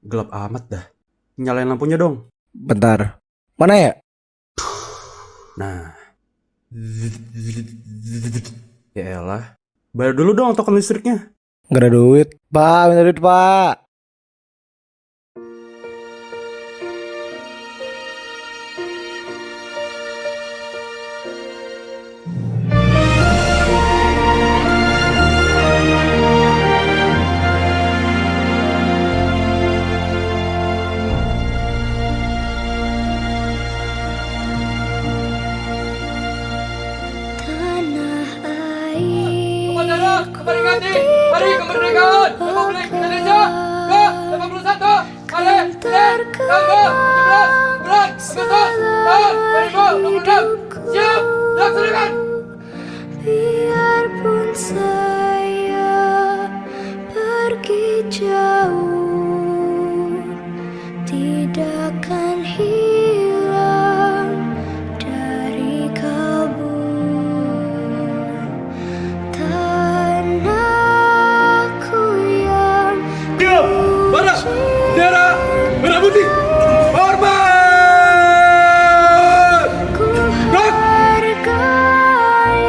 Gelap amat dah. Nyalain lampunya dong. Bentar. Mana ya? Nah. Ya elah. Bayar dulu dong token listriknya. Gak ada duit. Pak, minta duit, Pak. Memperingati Hari Kemerdekaan Republik Indonesia ke-81. Hari Senin tanggal 17 bulan Agustus tahun 2026. Siap dilaksanakan. Biarpun saya pergi jauh, tidak akan hilang dari kalbu. Tanahku yang Siap, barak, bendera merah putih, hormat. ku hargai.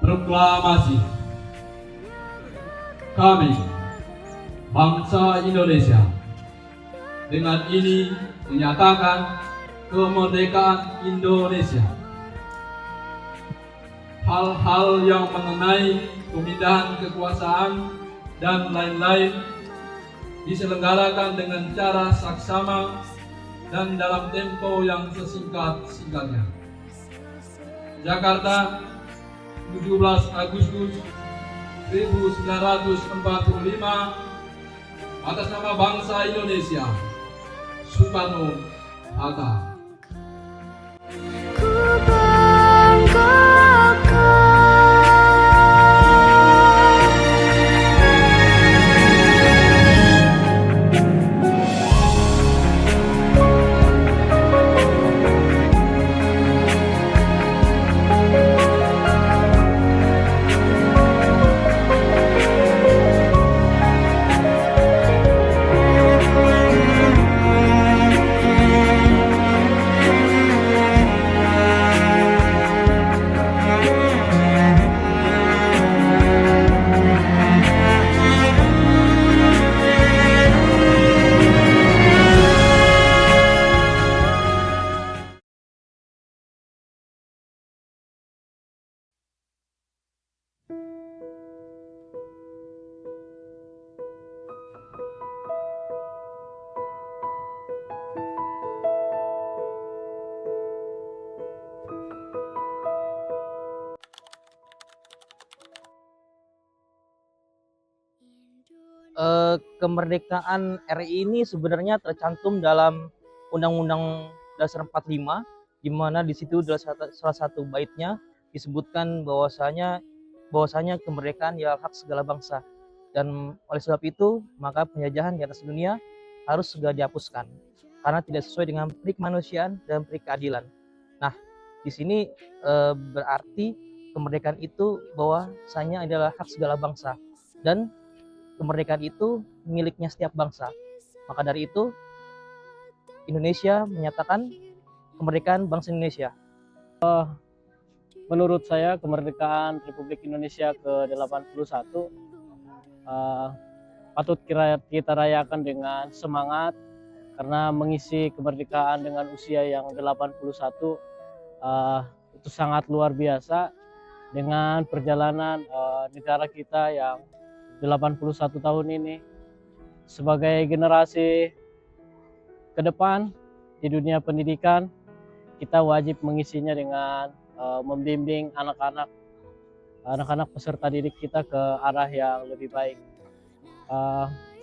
Proklamasi. Kami, bangsa Indonesia, dengan ini menyatakan kemerdekaan Indonesia. Hal-hal yang mengenai pemindahan kekuasaan dan lain-lain diselenggarakan dengan cara saksama dan dalam tempo yang sesingkat-singkatnya. Jakarta, 17 Agustus 1945, atas nama bangsa Indonesia, Soekarno-Hatta. Ku banggakan. Kemerdekaan RI ini sebenarnya tercantum dalam Undang-Undang Dasar 45, di mana di situ salah satu baitnya disebutkan bahwasanya kemerdekaan ialah hak segala bangsa, dan oleh sebab itu maka penjajahan di atas dunia harus segera dihapuskan karena tidak sesuai dengan peri kemanusiaan dan peri keadilan. Nah, di sini berarti kemerdekaan itu bahwasanya adalah hak segala bangsa dan kemerdekaan itu miliknya setiap bangsa. Maka dari itu Indonesia menyatakan kemerdekaan bangsa Indonesia. Menurut saya kemerdekaan Republik Indonesia ke-81 patut kita rayakan dengan semangat, karena mengisi kemerdekaan dengan usia yang 81 itu sangat luar biasa dengan perjalanan negara kita yang 81 tahun ini. Sebagai generasi ke depan di dunia pendidikan, kita wajib mengisinya dengan membimbing anak-anak peserta didik kita ke arah yang lebih baik.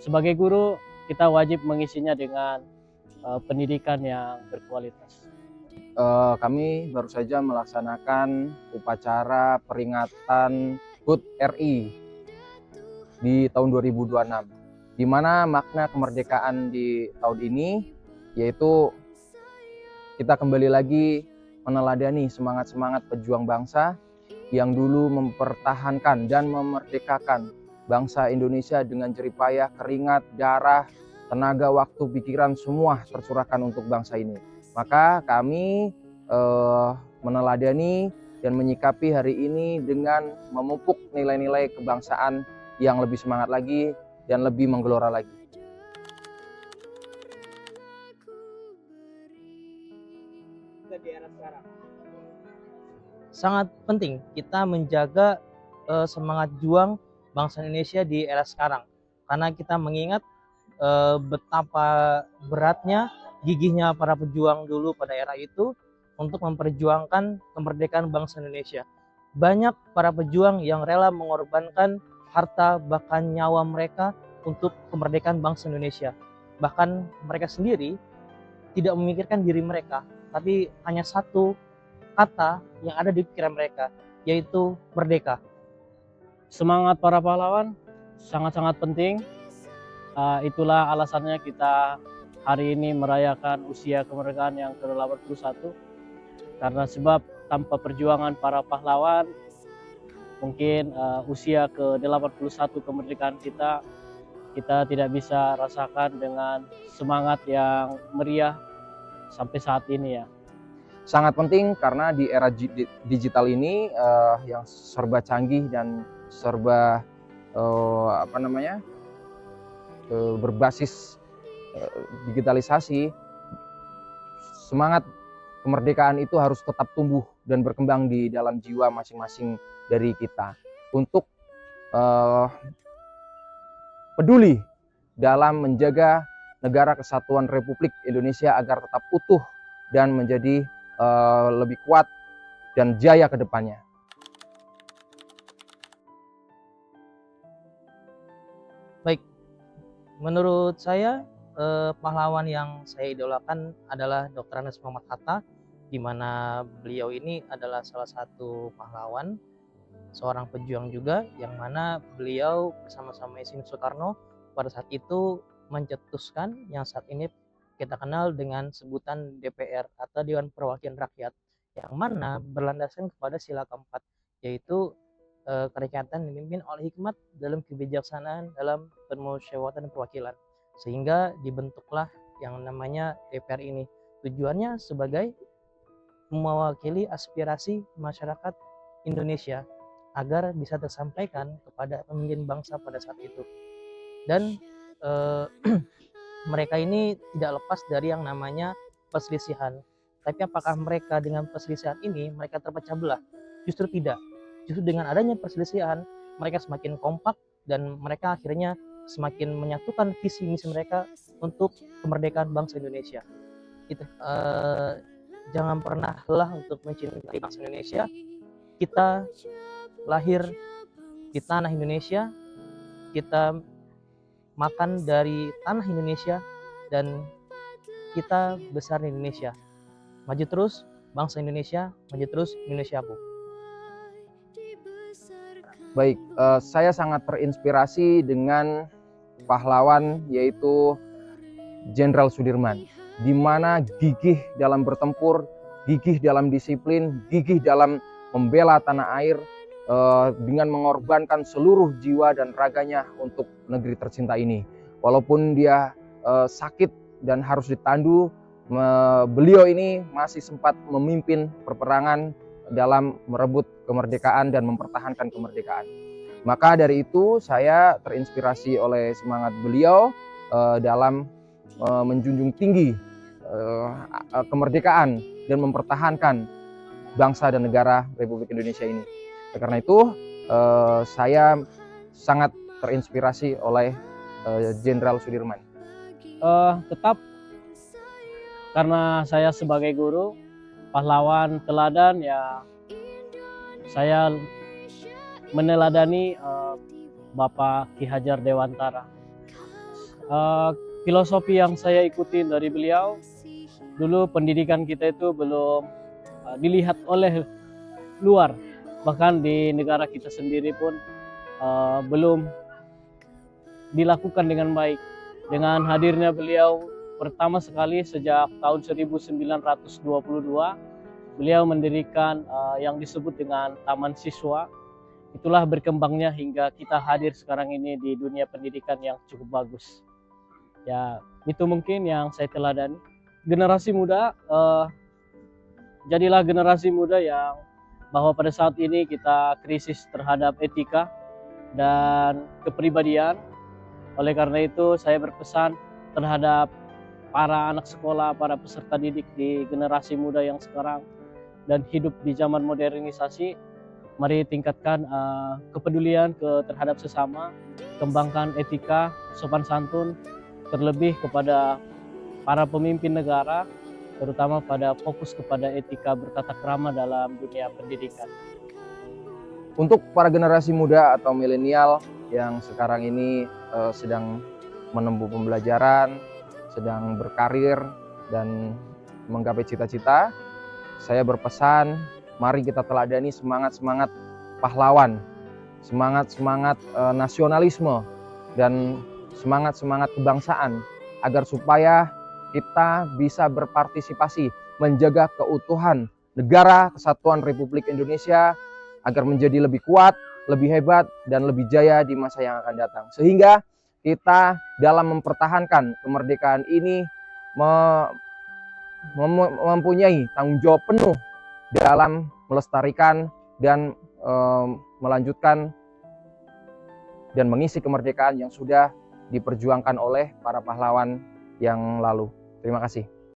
Sebagai guru, kita wajib mengisinya dengan pendidikan yang berkualitas. Kami baru saja melaksanakan upacara peringatan HUT RI di tahun 2026, di mana makna kemerdekaan di tahun ini yaitu kita kembali lagi meneladani semangat-semangat pejuang bangsa yang dulu mempertahankan dan memerdekakan bangsa Indonesia dengan jerih payah, keringat, darah, tenaga, waktu, pikiran, semua tercurahkan untuk bangsa ini. Maka kami meneladani dan menyikapi hari ini dengan memupuk nilai-nilai kebangsaan yang lebih semangat lagi dan lebih menggelora lagi. Sangat penting kita menjaga semangat juang bangsa Indonesia di era sekarang, karena kita mengingat betapa beratnya, gigihnya para pejuang dulu pada era itu untuk memperjuangkan kemerdekaan bangsa Indonesia. Banyak para pejuang yang rela mengorbankan harta bahkan nyawa mereka untuk kemerdekaan bangsa Indonesia. Bahkan mereka sendiri tidak memikirkan diri mereka, tapi hanya satu kata yang ada di pikiran mereka, yaitu merdeka. Semangat para pahlawan sangat-sangat penting. Itulah alasannya kita hari ini merayakan usia kemerdekaan yang ke-81. Karena sebab tanpa perjuangan para pahlawan, mungkin usia ke-81 kemerdekaan kita tidak bisa rasakan dengan semangat yang meriah sampai saat ini ya. Sangat penting karena di era digital ini yang serba canggih dan serba berbasis digitalisasi, semangat kemerdekaan itu harus tetap tumbuh dan berkembang di dalam jiwa masing-masing dari kita untuk peduli dalam menjaga negara kesatuan Republik Indonesia agar tetap utuh dan menjadi lebih kuat dan jaya ke depannya. Baik, menurut saya pahlawan yang saya idolakan adalah Dr. Andes Muhammad Hatta, di mana beliau ini adalah salah satu pahlawan, seorang pejuang juga, yang mana beliau bersama-sama Yasin Soekarno pada saat itu mencetuskan yang saat ini kita kenal dengan sebutan DPR atau Dewan Perwakilan Rakyat, yang mana berlandaskan kepada sila keempat, yaitu kerakyatan dipimpin oleh hikmat dalam kebijaksanaan dalam permusyawaratan perwakilan, sehingga dibentuklah yang namanya DPR ini. Tujuannya sebagai mewakili aspirasi masyarakat Indonesia agar bisa tersampaikan kepada pemimpin bangsa pada saat itu. Dan mereka ini tidak lepas dari yang namanya perselisihan. Tapi apakah mereka dengan perselisihan ini mereka terpecah belah? Justru tidak. Justru dengan adanya perselisihan mereka semakin kompak dan mereka akhirnya semakin menyatukan visi misi mereka untuk kemerdekaan bangsa Indonesia. Itu jangan pernah lelah untuk mencintai bangsa Indonesia. Kita lahir di tanah Indonesia, kita makan dari tanah Indonesia, dan kita besar di Indonesia. Maju terus bangsa Indonesia, maju terus Indonesiaku. Baik, saya sangat terinspirasi dengan pahlawan yaitu Jenderal Sudirman, di mana gigih dalam bertempur, gigih dalam disiplin, gigih dalam membela tanah air dengan mengorbankan seluruh jiwa dan raganya untuk negeri tercinta ini. Walaupun dia sakit dan harus ditandu, beliau ini masih sempat memimpin peperangan dalam merebut kemerdekaan dan mempertahankan kemerdekaan. Maka dari itu saya terinspirasi oleh semangat beliau dalam menjunjung tinggi kemerdekaan dan mempertahankan bangsa dan negara Republik Indonesia ini. Karena itu saya sangat terinspirasi oleh Jenderal Sudirman. Tetap karena saya sebagai guru, pahlawan teladan, ya saya meneladani Bapak Ki Hajar Dewantara. Filosofi yang saya ikuti dari beliau, dulu pendidikan kita itu belum dilihat oleh luar, bahkan di negara kita sendiri pun belum dilakukan dengan baik. Dengan hadirnya beliau pertama sekali sejak tahun 1922, beliau mendirikan yang disebut dengan Taman Siswa. Itulah berkembangnya hingga kita hadir sekarang ini di dunia pendidikan yang cukup bagus. Ya, itu mungkin yang saya teladani. Generasi muda, jadilah generasi muda yang bahwa pada saat ini kita krisis terhadap etika dan kepribadian. Oleh karena itu saya berpesan terhadap para anak sekolah, para peserta didik di generasi muda yang sekarang dan hidup di zaman modernisasi, mari tingkatkan kepedulian terhadap sesama, kembangkan etika, sopan santun, terlebih kepada para pemimpin negara, terutama pada fokus kepada etika bertata krama dalam dunia pendidikan. Untuk para generasi muda atau milenial yang sekarang ini sedang menempuh pembelajaran, sedang berkarir dan menggapai cita-cita, saya berpesan, mari kita teladani semangat-semangat pahlawan, semangat-semangat nasionalisme, dan semangat-semangat kebangsaan, agar supaya kita bisa berpartisipasi menjaga keutuhan negara kesatuan Republik Indonesia agar menjadi lebih kuat, lebih hebat, dan lebih jaya di masa yang akan datang. Sehingga kita dalam mempertahankan kemerdekaan ini mempunyai tanggung jawab penuh dalam melestarikan dan melanjutkan dan mengisi kemerdekaan yang sudah diperjuangkan oleh para pahlawan yang lalu. Terima kasih.